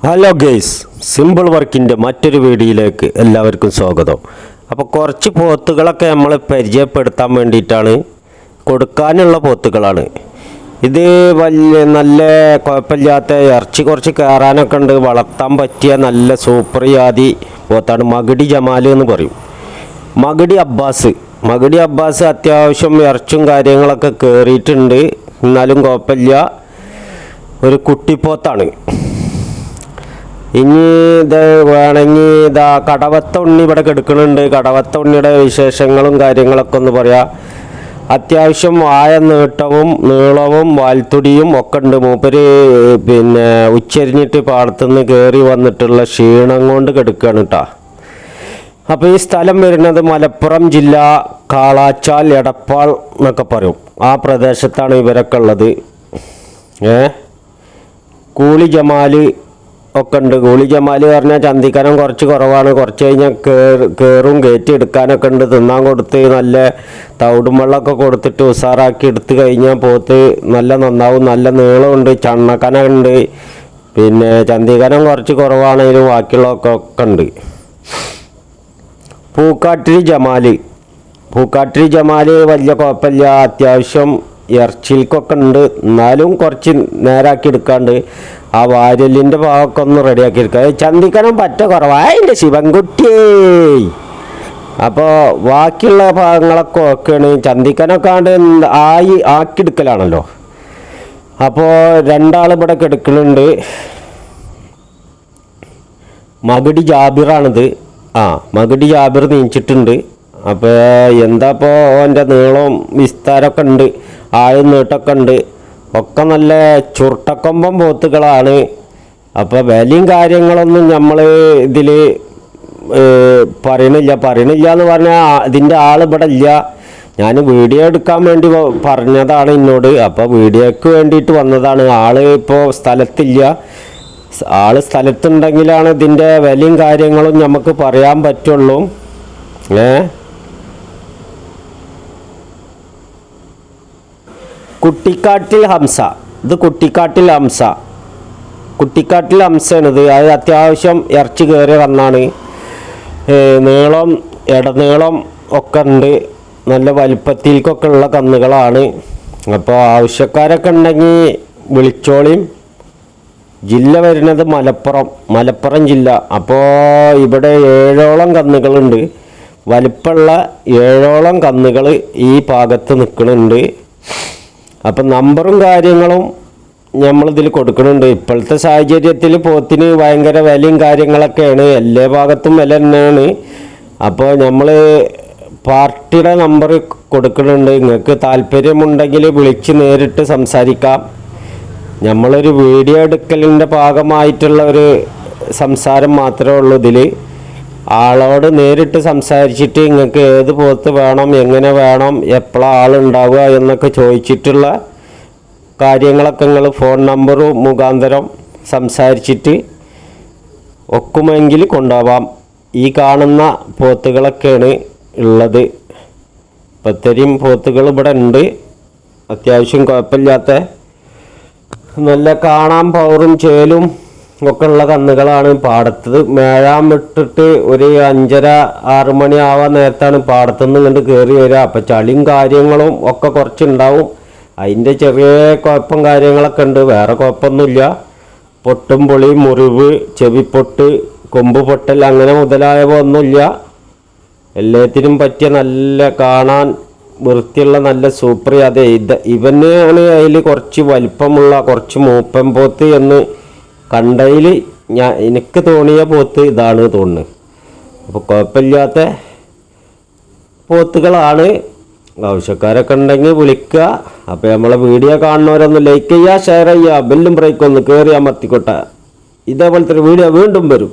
Hello guys, simple വർക്കിൻ്റെ മറ്റൊരു വീഡിയോയിലേക്ക് എല്ലാവർക്കും സ്വാഗതം. അപ്പോൾ കുറച്ച് പോത്തുകളൊക്കെ നമ്മൾ പരിചയപ്പെടുത്താൻ വേണ്ടിയിട്ടാണ്, കൊടുക്കാനുള്ള പോത്തുകളാണ് ഇത്. നല്ല കുഴപ്പമില്ലാത്ത ഇറച്ചി കുറച്ച് കയറാനൊക്കെ ഉണ്ട്, വളർത്താൻ പറ്റിയ നല്ല സൂപ്പർ ജാതി പോത്താണ്. മഗടി ജമാൽ എന്ന് പറയും. മഗടി അബ്ബാസ് അത്യാവശ്യം ഇറച്ചും കാര്യങ്ങളൊക്കെ കയറിയിട്ടുണ്ട്, എന്നാലും കുഴപ്പമില്ല, ഒരു കുട്ടിപ്പോത്താണ്. ഇനി ഇത് വേണമെങ്കിൽ ഇതാ കടവത്ത ഉണ്ണി ഇവിടെ കിടക്കുന്നുണ്ട്. കടവത്ത ഉണ്ണിയുടെ വിശേഷങ്ങളും കാര്യങ്ങളൊക്കെ ഒന്ന് പറയാം. അത്യാവശ്യം വായ നീളവും വാൽത്തുടിയും ഒക്കെ ഉണ്ട്. മൂപ്പര് ഉച്ചരിഞ്ഞിട്ട് പാടത്തുനിന്ന് കയറി വന്നിട്ടുള്ള ക്ഷീണം കൊണ്ട് കിടക്കുകയാണ് കേട്ടോ. അപ്പോൾ ഈ സ്ഥലം വരുന്നത് മലപ്പുറം ജില്ല കാളാച്ചാൽ എടപ്പാൾ എന്നൊക്കെ പറയും, ആ പ്രദേശത്താണ് ഇവരൊക്കെ ഉള്ളത്. കൂളി ജമാൽ ഒക്കെ ഉണ്ട്. കൂളി ജമാൽ പറഞ്ഞാൽ ചന്തിക്കനം കുറച്ച് കുറവാണ്. കുറച്ച് കഴിഞ്ഞാൽ കയറും കയറ്റി എടുക്കാനൊക്കെ ഉണ്ട്. തിന്നാൻ കൊടുത്ത് നല്ല തവിടും വെള്ളമൊക്കെ കൊടുത്തിട്ട് ഉസാറാക്കി എടുത്തു കഴിഞ്ഞാൽ പോത്ത് നല്ല നന്നാവും. നല്ല നീളമുണ്ട്, ചണ്ണക്കനുണ്ട്. ചന്തിക്കനം കുറച്ച് കുറവാണെങ്കിലും ബാക്കിയുള്ളതൊക്കെ ഉണ്ട്. പൂക്കാട്ടിരി ജമാൽ വലിയ കുഴപ്പമില്ല, അത്യാവശ്യം ഇറച്ചിക്കൊക്കെ ഉണ്ട്, എന്നാലും കുറച്ച് നേരാക്കി എടുക്കാണ്ട്. ആ വാരലിൻ്റെ ഭാഗമൊക്കെ ഒന്ന് റെഡിയാക്കി എടുക്കുക. ചന്തിക്കനം പറ്റ കുറവാണ് എൻ്റെ ശിവൻകുട്ടിയേ. അപ്പോൾ ബാക്കിയുള്ള ഭാഗങ്ങളൊക്കെ ഓക്കെയാണ്. ചന്തിക്കനൊക്കെ ആക്കിയെടുക്കലാണല്ലോ. അപ്പോൾ രണ്ടാൾ ഇവിടെ കിടക്കുന്നുണ്ട്. മഗടി ജാബിറാണിത്. മഗടി ജാബിർ നീച്ചിട്ടുണ്ട്. അപ്പോൾ എന്താ ഇപ്പോൾ അവൻ്റെ നീളവും വിസ്താരമൊക്കെ ഉണ്ട്, ആഴും നീട്ടമൊക്കെ ഉണ്ട്, ഒക്കെ നല്ല ചുരുട്ടക്കൊമ്പം പോത്തുകളാണ്. അപ്പോൾ വിലയും കാര്യങ്ങളൊന്നും നമ്മൾ ഇതിൽ പറയണില്ല എന്ന് പറഞ്ഞാൽ ഇതിൻ്റെ ആൾ ഇവിടെ ഇല്ല. ഞാൻ വീഡിയോ എടുക്കാൻ വേണ്ടി പറഞ്ഞതാണ് എന്നോട്. അപ്പോൾ വീഡിയോയ്ക്ക് വേണ്ടിയിട്ട് വന്നതാണ്. ആൾ ഇപ്പോൾ സ്ഥലത്തില്ല. ആൾ സ്ഥലത്തുണ്ടെങ്കിലാണ് ഇതിൻ്റെ വിലയും കാര്യങ്ങളും നമുക്ക് പറയാൻ പറ്റുള്ളൂ. കുട്ടിക്കാട്ടിൽ ഹംസയാണിത്. അത് അത്യാവശ്യം ഇറച്ചി കയറി വന്നാണ്. നീളം ഇടനീളം ഒക്കെ ഉണ്ട്, നല്ല വലിപ്പത്തിലേക്കൊക്കെ ഉള്ള കന്നുകളാണ്. അപ്പോൾ ആവശ്യക്കാരൊക്കെ ഉണ്ടെങ്കിൽ വിളിച്ചോളിയും. ജില്ല വരുന്നത് മലപ്പുറം ജില്ല. അപ്പോൾ ഇവിടെ 7ഓളം കന്നുകളുണ്ട്. വലിപ്പമുള്ള 7ഓളം കന്നുകൾ ഈ ഭാഗത്ത് നിൽക്കുന്നുണ്ട്. അപ്പം നമ്പറും കാര്യങ്ങളും നമ്മളിതിൽ കൊടുക്കുന്നുണ്ട്. ഇപ്പോഴത്തെ സാഹചര്യത്തിൽ പോത്തിന് ഭയങ്കര വിലയും കാര്യങ്ങളൊക്കെയാണ്, എല്ലാ ഭാഗത്തും വില തന്നെയാണ്. അപ്പോൾ നമ്മൾ പാർട്ടിയുടെ നമ്പർ കൊടുക്കുന്നുണ്ട്. നിങ്ങൾക്ക് താല്പര്യമുണ്ടെങ്കിൽ വിളിച്ച് നേരിട്ട് സംസാരിക്കാം. നമ്മളൊരു വീഡിയോ എടുക്കലിൻ്റെ ഭാഗമായിട്ടുള്ള ഒരു സംസാരം മാത്രമേ ഉള്ളൂ ഇതിൽ. ആളോട് നേരിട്ട് സംസാരിച്ചിട്ട് നിങ്ങൾക്ക് ഏത് പോത്ത് വേണം, എങ്ങനെ വേണം, എപ്പോഴാണ് ആളുണ്ടാവുക എന്നൊക്കെ ചോദിച്ചിട്ടുള്ള കാര്യങ്ങളൊക്കെ നിങ്ങൾ ഫോൺ നമ്പർ മുഖാന്തരം സംസാരിച്ചിട്ട് ഒക്കുമെങ്കിൽ കൊണ്ടുപോവാം. ഈ കാണുന്ന പോത്തുകളൊക്കെയാണ് ഉള്ളത്. ഇത്രയും പോത്തുകൾ ഇവിടെ ഉണ്ട്. അത്യാവശ്യം കുഴപ്പമില്ലാത്ത നല്ല കാണാൻ പവറും ചേലും ഒക്കെ ഉള്ള കന്നുകളാണ്. പാടത്ത് മേഴാൻ വിട്ടിട്ട് ഒരു 5:30-6 മണി ആവാൻ നേരത്താണ് പാടത്തുനിന്ന് ഇങ്ങോട്ട് കയറി വരിക. അപ്പം ചളിയും കാര്യങ്ങളും ഒക്കെ കുറച്ചുണ്ടാവും. അതിൻ്റെ ചെറിയ കുഴപ്പം കാര്യങ്ങളൊക്കെ ഉണ്ട്, വേറെ കുഴപ്പമൊന്നുമില്ല. പൊട്ടും പൊളിയും മുറിവ്, ചെവിപ്പൊട്ട്, കൊമ്പ് പൊട്ടൽ അങ്ങനെ മുതലായവ ഒന്നുമില്ല. എല്ലാത്തിനും പറ്റിയ നല്ല കാണാൻ വൃത്തിയുള്ള നല്ല സൂപ്പർ. അതെ, ഇവനാണ് അതിൽ കുറച്ച് വലിപ്പമുള്ള കുറച്ച് മൂപ്പൻ പോത്ത് എന്ന് കണ്ടതിൽ എനിക്ക് തോന്നിയ പോത്ത് ഇതാണ് തോന്നുന്നത്. അപ്പോൾ കുഴപ്പമില്ലാത്ത പോത്തുകളാണ്. ആവശ്യക്കാരൊക്കെ ഉണ്ടെങ്കിൽ വിളിക്കുക. അപ്പോൾ നമ്മളെ വീഡിയോ കാണുന്നവരൊന്ന് ലൈക്ക് ചെയ്യുക, ഷെയർ ചെയ്യുക, ബെല്ലും ബ്രേക്കൊന്ന് കയറി അമർത്തിക്കോട്ടെ. ഇതേപോലത്തെ ഒരു വീഡിയോ വീണ്ടും വരും.